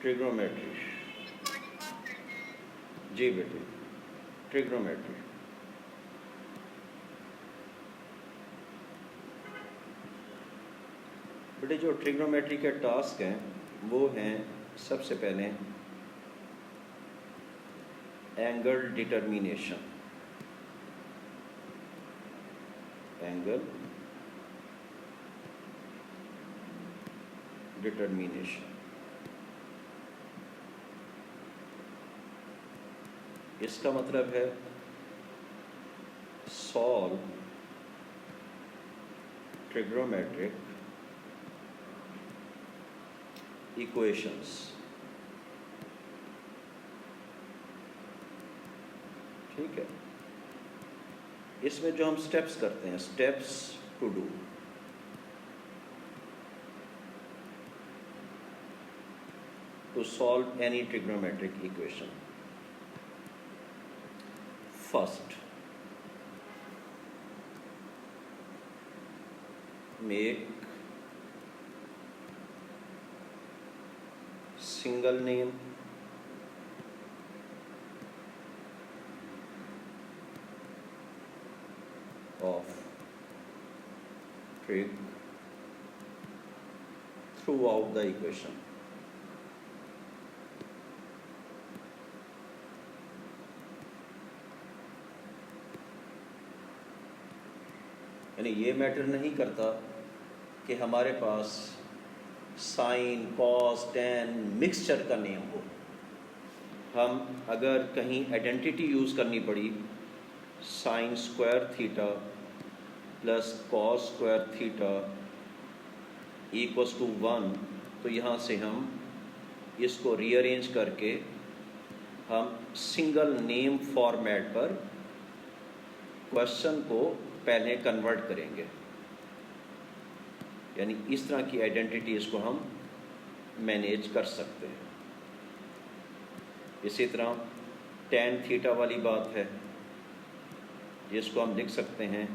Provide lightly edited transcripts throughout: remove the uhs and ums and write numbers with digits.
Trigonometry. जी बेटे, trigonometry. बेटे जो ट्रिग्नोमेट्री के टास्क हैं वो हैं, सबसे पहले एंगल डिटर्मिनेशन। एंगल डिटर्मिनेशन, इसका मतलब है सॉल्व ट्रिग्नोमेट्रिक इक्वेशंस। ठीक है, इसमें जो हम स्टेप्स करते हैं, steps to do, to solve any trigonometric equation. First, make single name of trig throughout the equation। यानी ये मैटर नहीं करता कि हमारे पास साइन, कॉस, टेन मिक्सचर का नेम हो। हम अगर कहीं आइडेंटिटी यूज़ करनी पड़ी, sine square theta plus cos square theta equals to 1, तो यहाँ से हम इसको रीअरेंज करके हम सिंगल नेम फॉर्मेट पर क्वेश्चन को पहले कन्वर्ट करेंगे। यानी इस तरह की आइडेंटिटीज़ को हम मैनेज कर सकते हैं। इसी तरह टेन थीटा वाली बात है, जिसको हम लिख सकते हैं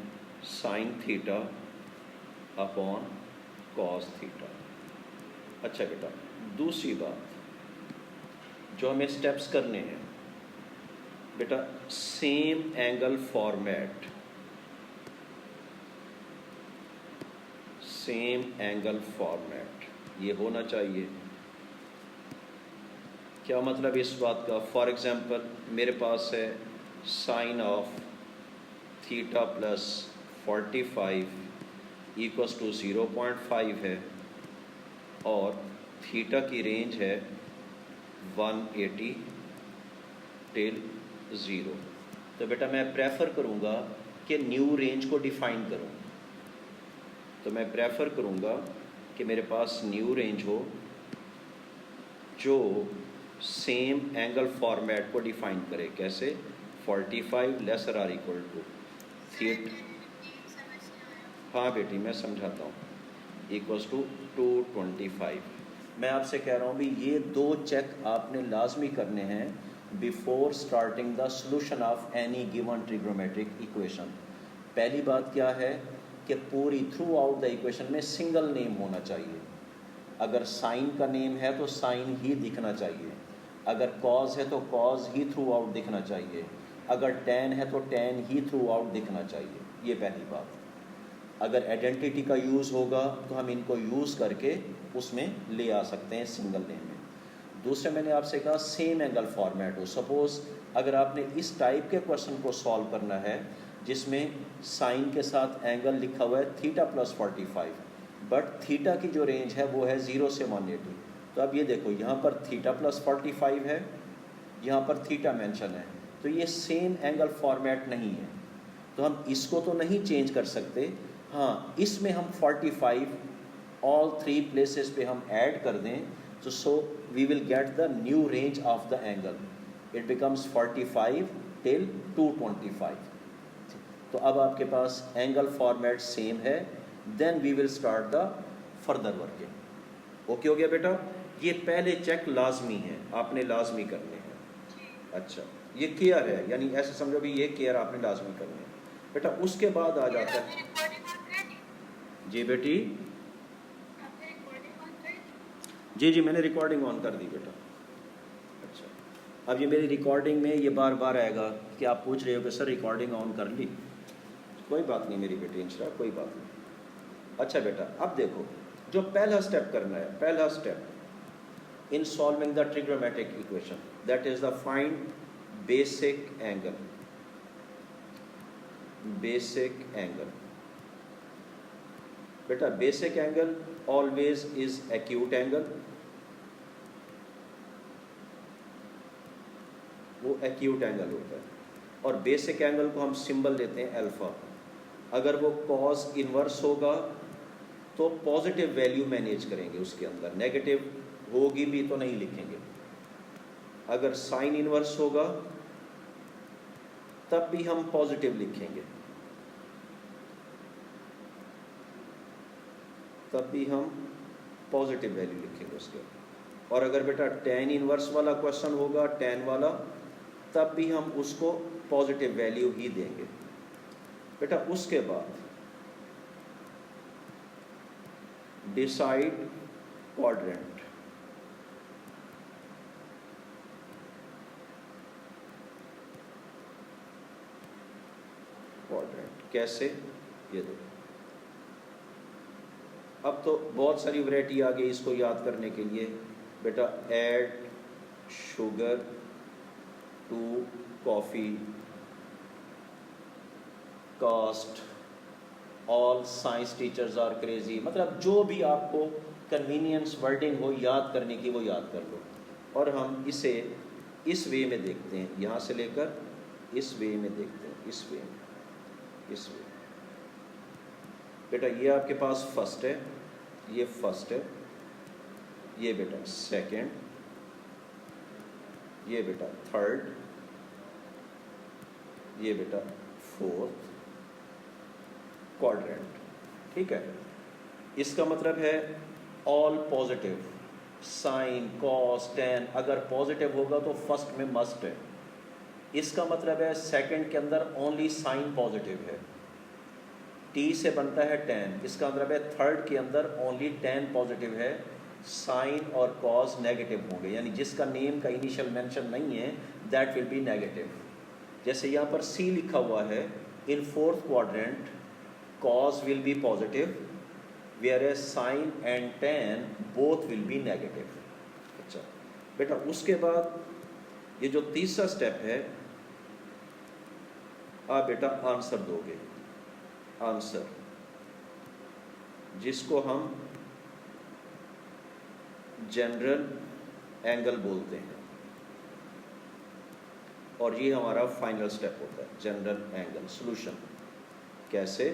sine theta upon cos theta. अच्छा बेटा, दूसरी बात जो हमें स्टेप्स करने हैं बेटा, same angle format, same angle format ये होना चाहिए। क्या मतलब इस बात का? फॉर एग्जांपल मेरे पास है sine of theta plus 45 equals to 0.5 है और थीटा की रेंज है 180 टिल 0। तो बेटा मैं प्रेफर करूँगा कि न्यू रेंज को डिफाइन करूँ। तो मैं प्रेफर करूँगा कि मेरे पास न्यू रेंज हो जो सेम एंगल फॉर्मेट को डिफाइन करे। कैसे? 45 lesser or equal to theta. हाँ बेटी मैं समझाता हूँ, इक्वल्स टू 225। मैं आपसे कह रहा हूँ भी ये दो चेक आपने लाजमी करने हैं before starting the solution of any given trigonometric equation. पहली बात क्या है कि पूरी थ्रू आउट द इक्वेशन में सिंगल नेम होना चाहिए। अगर साइन का नेम है तो साइन ही दिखना चाहिए, अगर कॉज है तो कॉज ही थ्रू आउट दिखना चाहिए, अगर टेन है तो टेन ही थ्रू आउट दिखना चाहिए। ये पहली बात। अगर आइडेंटिटी का यूज़ होगा तो हम इनको यूज़ करके उसमें ले आ सकते हैं सिंगल नेम में। दूसरे मैंने आपसे कहा सेम एंगल फॉर्मेट हो। सपोज़ अगर आपने इस टाइप के क्वेश्चन को सॉल्व करना है जिसमें साइन के साथ एंगल लिखा हुआ है थीटा प्लस 45, बट थीटा की जो रेंज है वो है 0 से 180। तो अब ये देखो यहाँ पर थीटा प्लस 45 है, यहाँ पर थीटा मेंशन है, तो ये सेम एंगल फॉर्मेट नहीं है। तो हम इसको तो नहीं चेंज कर सकते। हाँ, इसमें हम 45 ऑल थ्री प्लेसेस पे हम ऐड कर दें तो so we will get the new range of the angle. It becomes 45 till 225। तो अब आपके पास एंगल फॉर्मेट सेम है, then we will start the further working. Okay हो गया बेटा? ये पहले चेक लाजमी है, आपने लाजमी करने हैं। अच्छा, ये केयर है, यानी ऐसे समझो भी ये केयर आपने लाजमी करने है बेटा। उसके बाद आ जाता है जी बेटी, जी जी मैंने रिकॉर्डिंग ऑन कर दी बेटा। अच्छा अब ये मेरी रिकॉर्डिंग में ये बार बार आएगा कि आप पूछ रहे हो कि सर रिकॉर्डिंग ऑन कर ली। कोई बात नहीं मेरी बेटी इंशा, कोई बात नहीं। अच्छा बेटा अब देखो जो पहला स्टेप करना है, पहला step in solving the trigonometric equation, that is the find basic angle. Basic angle बेटा, basic angle always is acute angle, वो एक्यूट एंगल होता है। और बेसिक एंगल को हम सिंबल देते हैं अल्फा। अगर वो कॉस इनवर्स होगा तो पॉजिटिव वैल्यू मैनेज करेंगे उसके अंदर, नेगेटिव होगी भी तो नहीं लिखेंगे। अगर साइन इनवर्स होगा तब भी हम पॉजिटिव लिखेंगे, तब भी हम पॉजिटिव वैल्यू लिखेंगे उसके। और अगर बेटा टेन इनवर्स वाला क्वेश्चन होगा, टेन वाला, तब भी हम उसको पॉजिटिव वैल्यू ही देंगे बेटा। उसके बाद डिसाइड क्वाड्रेंट। क्वाड्रेंट कैसे, ये देखो अब तो बहुत सारी वैरायटी आ गई इसको याद करने के लिए बेटा। Add sugar to coffee, cast, all science teachers are crazy, मतलब जो भी आपको कन्वीनियंस वर्डिंग हो याद करने की वो याद कर लो। और हम इसे इस वे में देखते हैं, यहाँ से लेकर इस वे में देखते हैं, इस वे में, इस वे बेटा। ये आपके पास फर्स्ट है, ये फर्स्ट है, ये बेटा सेकंड, ये बेटा थर्ड, ये बेटा फोर्थ क्वाड्रेंट। ठीक है, इसका मतलब है all positive, sign cos ten अगर पॉजिटिव होगा तो फर्स्ट में मस्ट है। इसका मतलब है सेकंड के अंदर ओनली साइन पॉजिटिव है, टी से बनता है टेन, इसका मतलब है थर्ड के अंदर ओनली टेन पॉजिटिव है, साइन और कॉस नेगेटिव होंगे, यानी जिसका नेम का इनिशियल मेंशन नहीं है दैट विल बी नेगेटिव। जैसे यहाँ पर सी लिखा हुआ है, in fourth quadrant cos will be positive whereas sine and tan both will be negative. अच्छा बेटा उसके बाद ये जो तीसरा स्टेप है, आप बेटा आंसर दोगे, आंसर जिसको हम जनरल एंगल बोलते हैं, और ये हमारा फाइनल स्टेप होता है जनरल एंगल सॉल्यूशन। कैसे,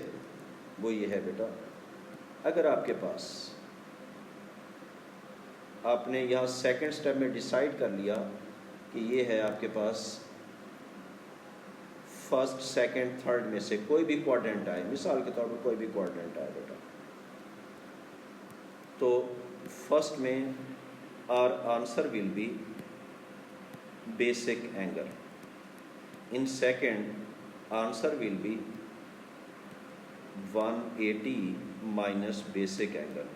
वो ये है बेटा, अगर आपके पास आपने यहाँ सेकंड स्टेप में डिसाइड कर लिया कि ये है आपके पास फर्स्ट सेकंड थर्ड में से कोई भी क्वाड्रेंट आए, मिसाल के तौर पर कोई भी क्वाड्रेंट आए बेटा, तो फर्स्ट में our answer will be basic angle, in second answer will be 180 minus basic angle,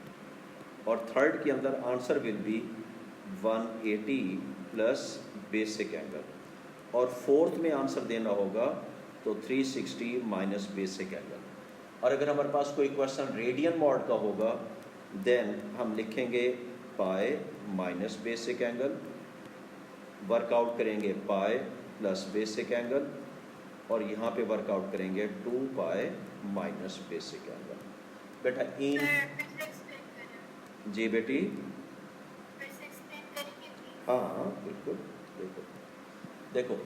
और थर्ड के अंदर answer will be 180 plus basic angle, और फोर्थ में आंसर देना होगा तो 360 माइनस बेसिक एंगल। और अगर हमारे पास कोई क्वेश्चन रेडियन मॉड का होगा देन हम लिखेंगे pi minus basic angle, workout करेंगे पाई प्लस बेसिक एंगल, और यहाँ पे वर्कआउट करेंगे 2 पाई माइनस बेसिक एंगल। बेटा इन जी बेटी, हाँ बिल्कुल, देखो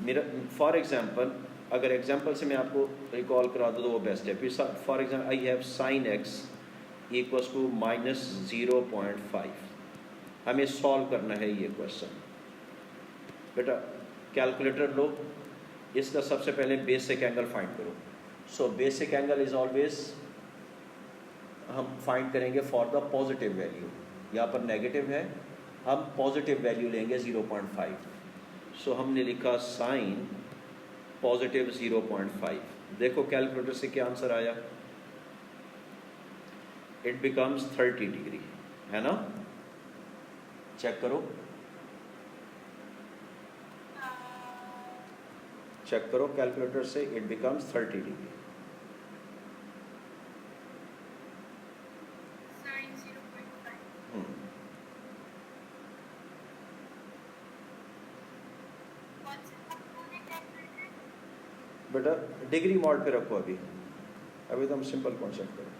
मेरा फॉर एग्जांपल, अगर एग्जांपल से मैं आपको रिकॉल करा दूँ तो वो बेस्ट है। फिर for example I have sine X equals to minus 0.5, हमें सॉल्व करना है ये क्वेश्चन। बेटा कैलकुलेटर लो, इसका सबसे पहले बेसिक एंगल फाइंड करो। So basic angle is always हम फाइंड करेंगे फॉर द पॉजिटिव वैल्यू, यहाँ पर नेगेटिव है, हम पॉजिटिव वैल्यू लेंगे 0.5। सो हमने लिखा साइन पॉजिटिव 0.5। देखो कैलकुलेटर से क्या आंसर आया, इट बिकम्स 30 डिग्री, है ना। चेक करो, चेक करो कैलकुलेटर से, इट बिकम्स 30 डिग्री। sin 0.5 कौन से आपने कैलकुलेटेड बेटा डिग्री मॉड पे रखो, अभी अभी तो हम सिंपल कॉन्सेप्ट करें।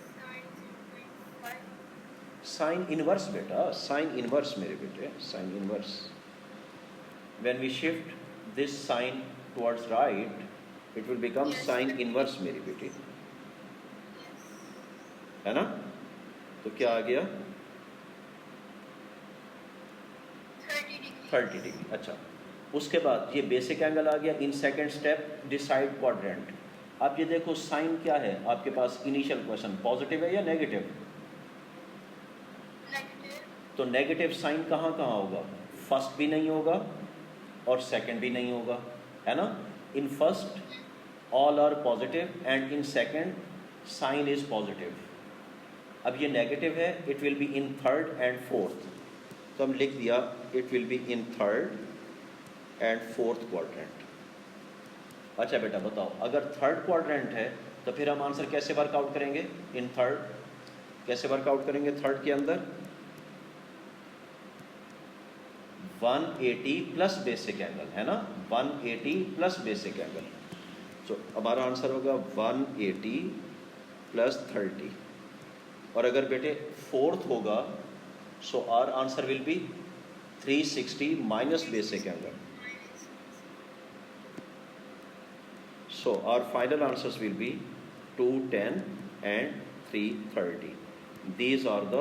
sin 0.5 साइन इनवर्स बेटा, साइन इनवर्स मेरे बेटे, sine inverse. When we shift this sine towards right, it will become Yes, sine sir. Inverse मेरी बेटी, yes है ना? तो क्या आ गया? 30 डिग्री 30 डिग्री। अच्छा, उसके बाद ये बेसिक एंगल आ गया। In second step decide quadrant. अब ये देखो साइन क्या है आपके पास, इनिशियल क्वेश्चन पॉजिटिव है या नेगेटिव? नेगेटिव तो नेगेटिव साइन कहाँ कहाँ होगा? फर्स्ट भी नहीं होगा और सेकंड भी नहीं होगा, है ना? In first all are positive and in second sine is positive. अब ये नेगेटिव है, it will be in third and fourth, तो हम लिख दिया it will be in third and fourth quadrant. अच्छा बेटा बताओ, अगर थर्ड क्वाड्रेंट है तो फिर हम आंसर कैसे वर्कआउट करेंगे? इन थर्ड कैसे वर्कआउट करेंगे? थर्ड के अंदर 180 प्लस बेसिक एंगल, है ना? 180 प्लस बेसिक एंगल, तो हमारा आंसर होगा 180 प्लस 30। और अगर बेटे फोर्थ होगा, so our answer will be 360 minus basic angle. So our final answers will be 210 and 330. These are the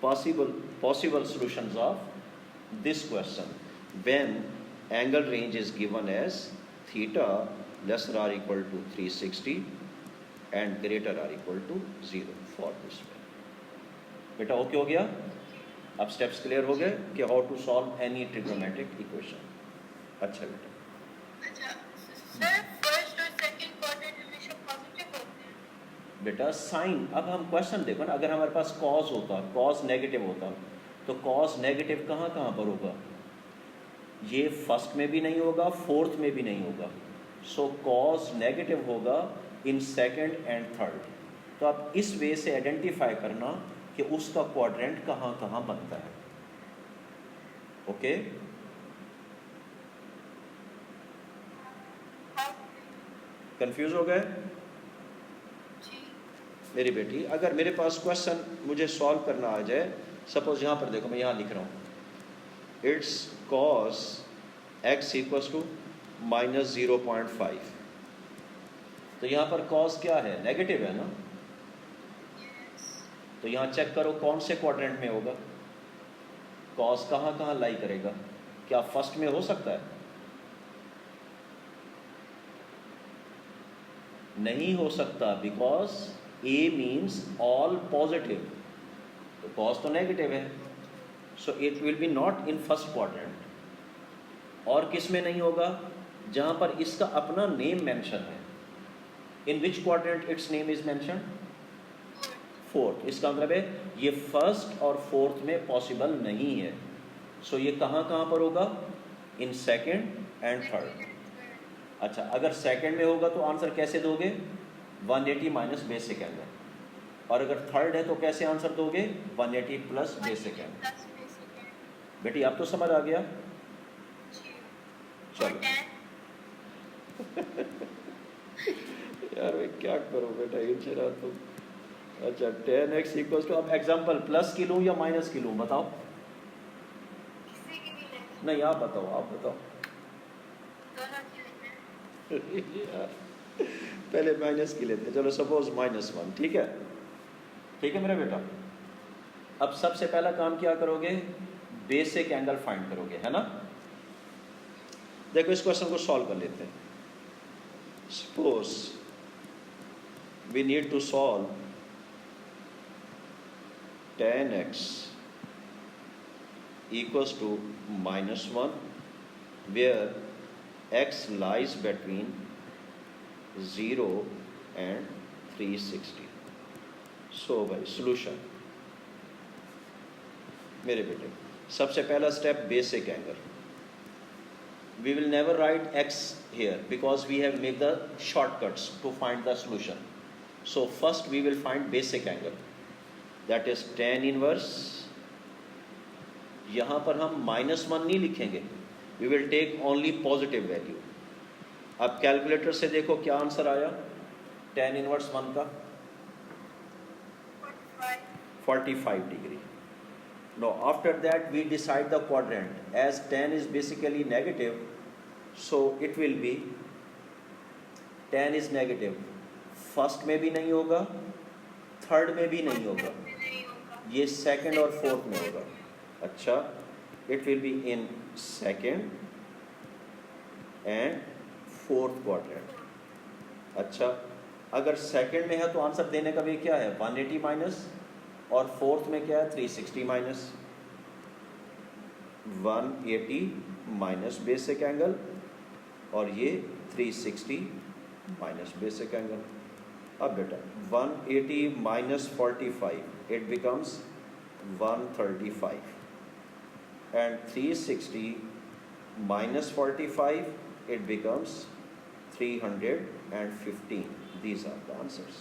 possible solutions of this question when angle range is given as theta less or equal to 360 and greater or equal to 0 for this one. बेटा okay हो गया? अब steps clear हो गए कि how to solve any trigonometric equation. अच्छा बेटा, अच्छा सर फर्स्ट और सेकंड क्वाड्रेंट हमेशा पॉजिटिव होते हैं बेटा साइन, अब हम क्वेश्चन देखो ना, अगर हमारे पास कॉस होता, कॉस नेगेटिव होता, तो कॉस नेगेटिव कहाँ कहाँ पर होगा? ये फर्स्ट में भी नहीं होगा, फोर्थ में भी नहीं होगा, सो कॉस नेगेटिव होगा इन सेकंड एंड थर्ड। तो आप इस वे से आइडेंटिफाई करना कि उसका क्वाड्रेंट कहाँ कहाँ बनता है। ओके कंफ्यूज हो गए जी मेरी बेटी? अगर मेरे पास क्वेश्चन मुझे सॉल्व करना आ जाए, सपोज यहाँ पर देखो मैं यहाँ लिख रहा हूँ it's cos x equals to minus 0.5, तो यहाँ पर कॉस क्या है? नेगेटिव है ना? यस तो यहाँ चेक करो कौन से क्वाड्रेंट में होगा, कॉस कहाँ कहाँ लाई करेगा? क्या फर्स्ट में हो सकता है? नहीं हो सकता, because a means all positive, तो कॉस तो नेगेटिव है, so it will B not in first quadrant. और किस में नहीं होगा? जहाँ पर इसका अपना नेम मेंशन है। In which quadrant its name is mention? Fourth. इसका मतलब है ये फर्स्ट और फोर्थ में पॉसिबल नहीं है, सो ये कहाँ कहाँ पर होगा? In second and third. अच्छा, अगर सेकंड में होगा तो आंसर कैसे दोगे? 180 माइनस बेसिक एंगल, और अगर थर्ड है तो कैसे आंसर दोगे? 180 plus basic angle. Plus basic है बेटी आप तो समझ आ गया? जी चलो। और 10 यार मैं क्या करूँ बेटा इन शरा तो। अच्छा 10x इक्वल्स टू, अब एग्जाम्पल प्लस की लूँ या माइनस की लूँ बताओ? किसी की भी ले नहीं आप बताओ, आप बताओ। दोनों की लेते हैं यार पहले माइनस की लेते हैं, चलो सपोज -1, ठीक है? ठीक है मेरा बेटा। अब सबसे पहला काम क्या करोगे? बेसिक एंगल फाइंड करोगे, है ना? देखो इस क्वेश्चन को सॉल्व कर लेते हैं। Suppose we need to solve tan x equals to -1 where x lies between 0 and 360. So by solution, मेरे बेटे, सबसे पहला step basic angle. We will never write x here because we have made the shortcuts to find the solution. So first we will find basic angle, that is tan inverse. यहाँ पर हम -1 नहीं लिखेंगे, we will take only positive value. अब calculator से देखो क्या answer आया tan inverse 1 का 45 degree. Now after that we decide the quadrant. As tan is basically negative, so it will be tan is negative. First में भी नहीं होगा, थर्ड में भी नहीं होगा, ये सेकंड और फोर्थ में होगा. अच्छा, it will be in second and fourth quadrant. अच्छा, अगर सेकंड में है तो आंसर देने का भी क्या है 180 माइनस, और फोर्थ में क्या है 360 माइनस. 180 माइनस बेसिक एंगल और ये 360 माइनस बेसिक एंगल. अब बेटा 180 minus 45 it becomes 135 and 360 minus 45 it becomes 315. These are the answers.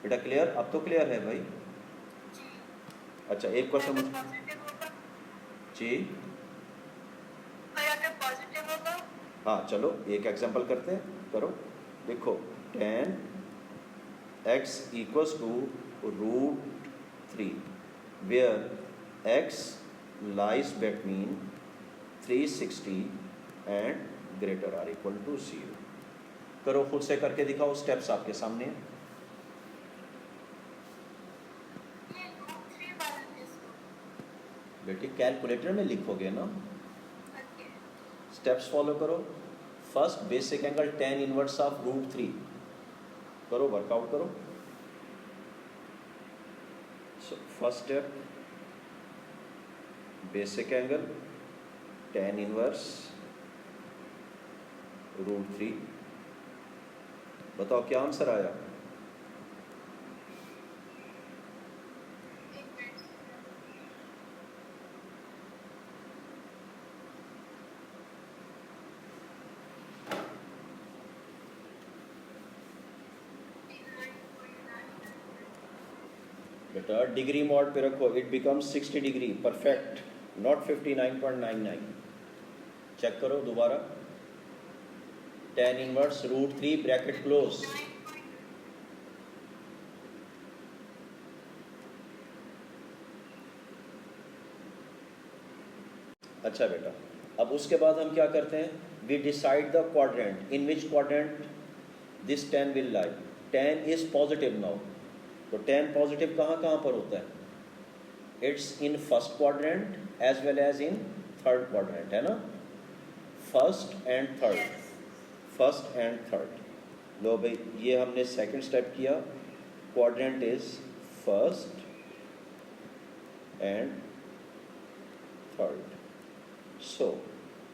बेटा क्लियर? अब तो क्लियर है भाई. अच्छा, एक क्वेश्चन मुझे जी. हाँ चलो एक एग्जांपल करते हैं. करो, देखो tan x equals to √3 where x lies between 360 and greater or equal to 0. करो, खुद से करके दिखाओ, स्टेप्स आपके सामने हैं. बेटे कैलकुलेटर में लिखोगे ना, स्टेप्स फॉलो करो. First basic angle tan inverse of √3 करो, वर्कआउट करो. So first step basic angle tan inverse √3. बताओ क्या आंसर आया. बेटा डिग्री मॉड पे रखो, it becomes 60 degree. Perfect, not 59.99. Check करो दोबारा. tan inverse √3 bracket close. अच्छा बेटा, अब उसके बाद हम क्या करते हैं, we decide the quadrant. In which quadrant this tan will lie. tan is positive now, तो tan पॉजिटिव कहाँ कहाँ पर होता है. It's in first quadrant as well as in third quadrant, है ना. First and third, first and third. लो भाई, ये हमने सेकंड स्टेप किया. Quadrant is first and third. So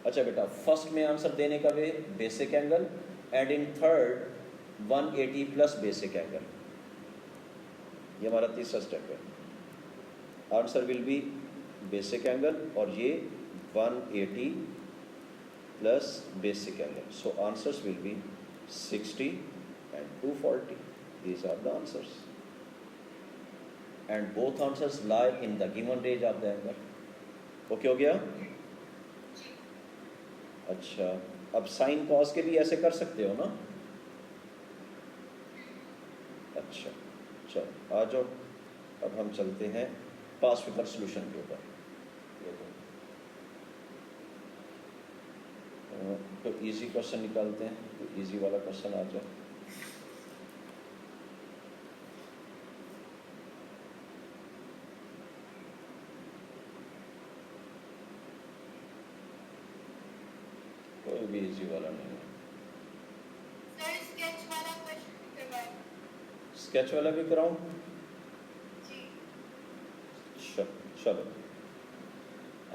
अच्छा बेटा, फर्स्ट में आंसर देने का way basic angle and in third 180 plus basic angle. ये हमारा तीसरा स्टेप है. Answer will be basic angle और ये 180 plus basic angle. So answers will be 60 and 240. These are the answers and both answers lie in the given range of the angle. Okay हो गया. अच्छा, अब साइन कॉस के भी ऐसे कर सकते हो ना. अच्छा चलो आ जाओ, अब हम चलते हैं पास पेपर सॉल्यूशन के ऊपर. तो इजी क्वेश्चन निकालते हैं. तो इजी वाला क्वेश्चन आ जाए. कोई भी इजी वाला नहीं है. स्केच वाला भी कराऊं. चलो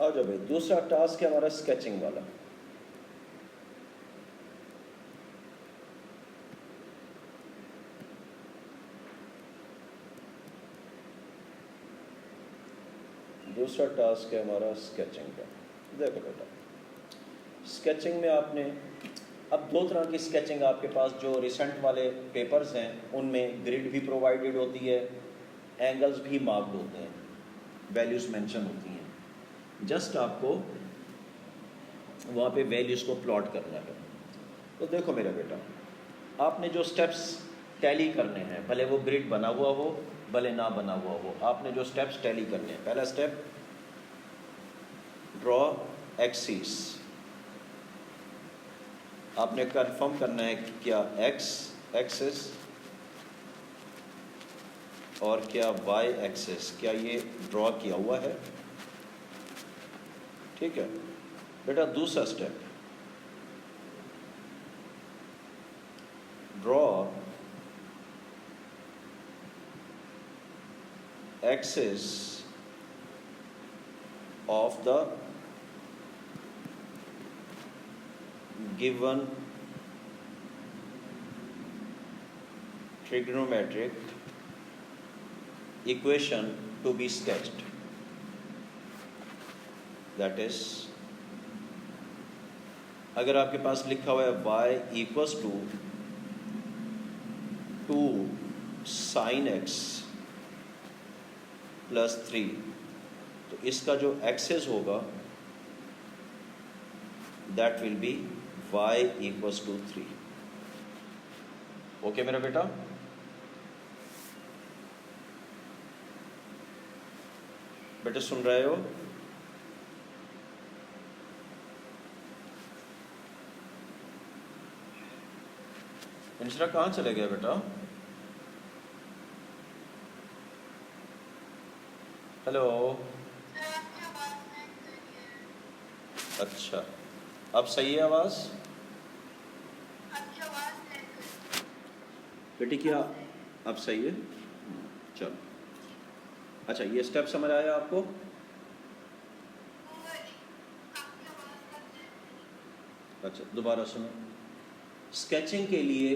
आ जाओ भाई. दूसरा टास्क है हमारा स्केचिंग वाला. दूसरा टास्क है हमारा स्केचिंग का। देखो बेटा, स्केचिंग में आपने अब दो तरह की स्केचिंग आपके पास, जो रिसेंट वाले पेपर्स हैं उनमें ग्रिड भी प्रोवाइडेड होती है, एंगल्स भी मार्क्ड होते हैं, वैल्यूज़ मेंशन होती हैं, जस्ट आपको वहाँ पे वैल्यूज़ को प्लॉट करना है। तो देखो मेरा बेटा, आपने जो स्टेप्स टैली करने हैं, भले वो ग्रिड बना हुआ हो भले ना बना हुआ हो, आपने जो स्टेप्स टैली करने हैं, पहला स्टेप ड्रॉ एक्सिस। आपने कंफर्म करना है कि क्या एक्स एक्सिस और क्या वाई एक्सिस, क्या ये ड्रॉ किया हुआ है। ठीक है बेटा, दूसरा step draw axis of the given trigonometric equation to be sketched, that is, अगर आपके पास लिखा हुआ है y equals to 2 sin x plus 3, तो इसका जो एक्सेस होगा that will be y equals to 3। Okay मेरा बेटा, बेटा सुन रहे हो? इंशरा कहाँ चले गए बेटा? हेलो। अच्छा, अब सही है आवाज़? बेटी क्या अब सही है? चलो, अच्छा ये स्टेप समझ आया आपको? अच्छा दोबारा सुनो। स्केचिंग के लिए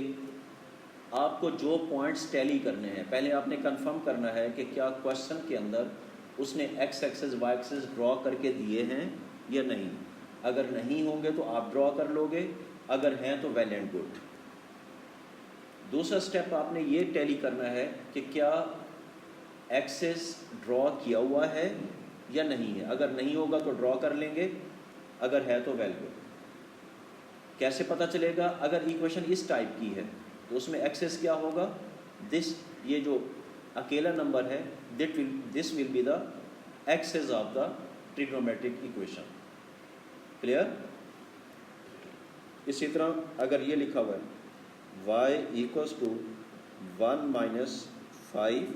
आपको जो पॉइंट्स टैली करने हैं, पहले आपने कंफर्म करना है कि क्या क्वेश्चन के अंदर उसने x axis y axis draw करके दिए हैं या नहीं। अगर नहीं होंगे तो आप ड्रॉ कर लोगे, अगर हैं तो वेल एंड गुड। दूसरा स्टेप आपने ये टैली करना है कि क्या एक्सेस ड्रॉ किया हुआ है या नहीं है। अगर नहीं होगा तो ड्रॉ कर लेंगे, अगर है तो वेल गुड। कैसे पता चलेगा? अगर इक्वेशन इस टाइप की है तो उसमें एक्सेस क्या होगा, दिस, ये जो अकेला नंबर है this will be the axis of the trigonometric equation. Clear? इसी तरह अगर ये लिखा हुआ है y equals to 1 minus 5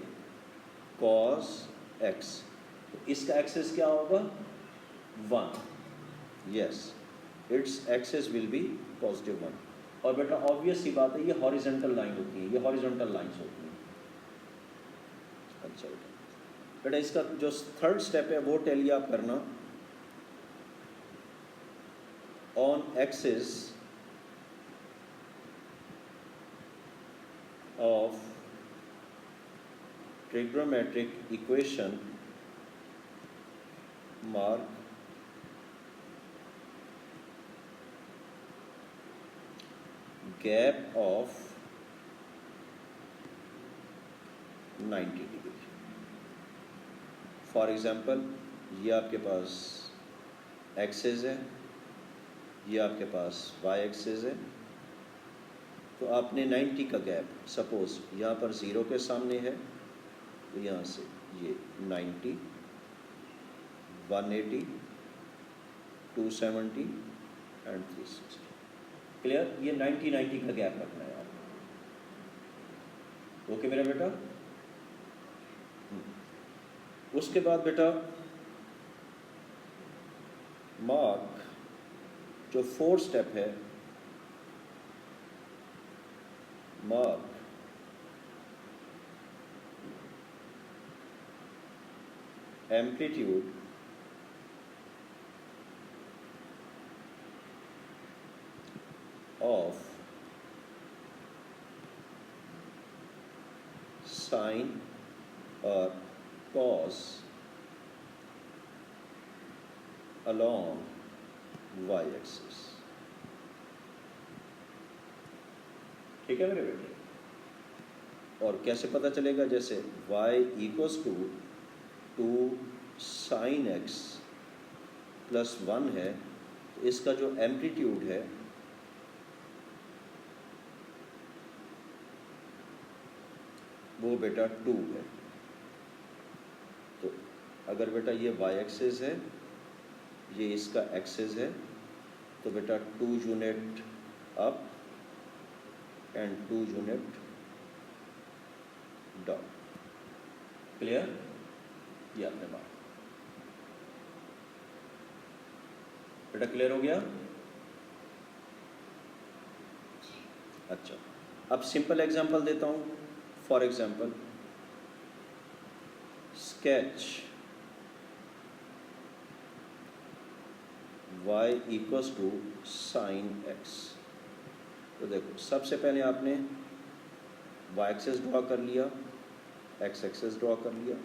cos x, तो इसका एक्सेस क्या होगा? 1। Yes, it's axis will be positive 1। और बेटा ऑब्वियस सी बात है, ये हॉरिजॉन्टल लाइन होती है, ये हॉरिजॉन्टल लाइंस होती हैं। अच्छा बेटा इसका जो थर्ड स्टेप है वो टेली आप करना। On axis of trigonometric equation mark gap of 90 degree. For example ये आपके पास एक्सेस है, ये आपके पास वाई एक्सेस है, तो आपने 90 का गैप, सपोज यहाँ पर 0 के सामने है तो यहाँ से ये 90, 180, 270 एंड 360। क्लियर? ये 90 का गैप रखना है आपको। ओके मेरा बेटा? उसके बाद बेटा मार्क जो फोर्थ स्टेप है, मार्क एम्पलीट्यूड ऑफ साइन और cos along y एक्सिस। ठीक है मेरे बेटे। और कैसे पता चलेगा? जैसे y equals to 2 sine x plus 1 है, तो इसका जो एम्पलीट्यूड है वो बेटा 2 है। तो अगर बेटा ये y एक्सिस है, ये इसका एक्सिस है, तो बेटा 2 unit up and 2 unit down. Clear? ये आपने बात बेटा क्लियर हो गया? अच्छा, अब सिंपल एग्जांपल देता हूं। For example, sketch y equals to sine x. तो देखो, सबसे पहले आपने y एक्सिस ड्रॉ कर लिया, x एक्सिस ड्रॉ कर लिया,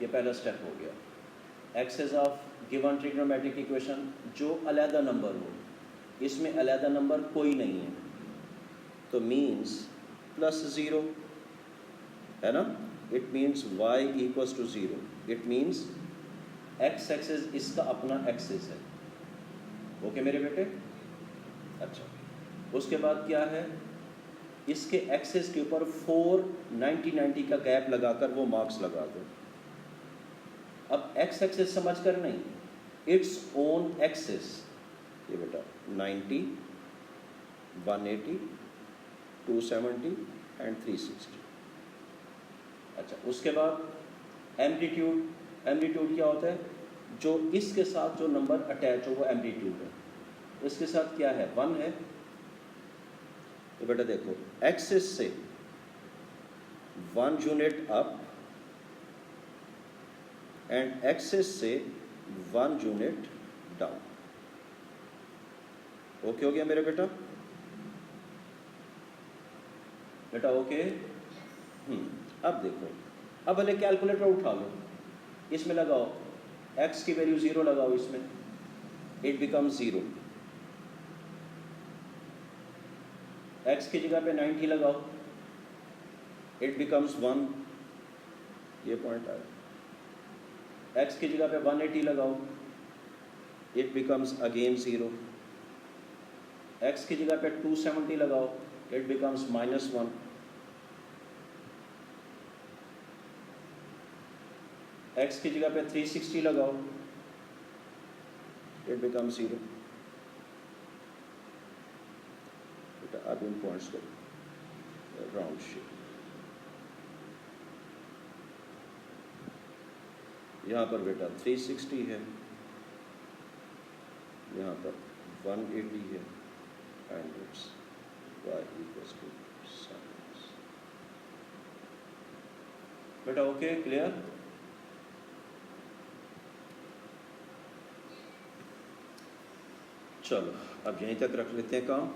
ये पहला स्टेप हो गया। Axis of given trigonometric equation जो अलहदा नंबर हो, इसमें अलहदा नंबर कोई नहीं है, तो मीन्स +0 है ना। It means y equals to 0। It means x axis इसका अपना एक्सिस है। ओके मेरे बेटे? अच्छा, उसके बाद क्या है? इसके एक्सिस के ऊपर 4 90 का गैप लगाकर वो मार्क्स लगा दो। अब x एक्सिस समझ कर नहीं, इट्स ओन एक्सिस। ये बेटा 90, 180, 270 एंड 360। अच्छा, उसके बाद एम्पलीट्यूड। एम्पलीट्यूड क्या होता है? जो इसके साथ जो नंबर अटैच हो वो एम्पलीट्यूड है। इसके साथ क्या है? 1 है। तो बेटा देखो, एक्सिस से 1 यूनिट अप एंड एक्सिस से 1 यूनिट डाउन। ओके हो गया मेरे बेटा? बेटा ओके? अब देखो, अब भले कैलकुलेटर उठा लो, इसमें लगाओ x की वैल्यू 0 लगाओ, इसमें इट बिकम्स 0। x की जगह पे 90 लगाओ, इट बिकम्स 1। ये पॉइंट आया। x की जगह पे 180 लगाओ, इट बिकम्स अगेन 0। x की जगह पे 270 लगाओ, इट बिकम्स -1। x की जगह पे 360 लगाओ, इट बिकम 0। बेटा अब इन पॉइंट्स को राउंड शेप। यहाँ पर बेटा 360 है, यहाँ पर 180 है, and it's y equals to sin x। बेटा ओके? क्लियर? चलो अब यहीं तक रख लेते हैं काम।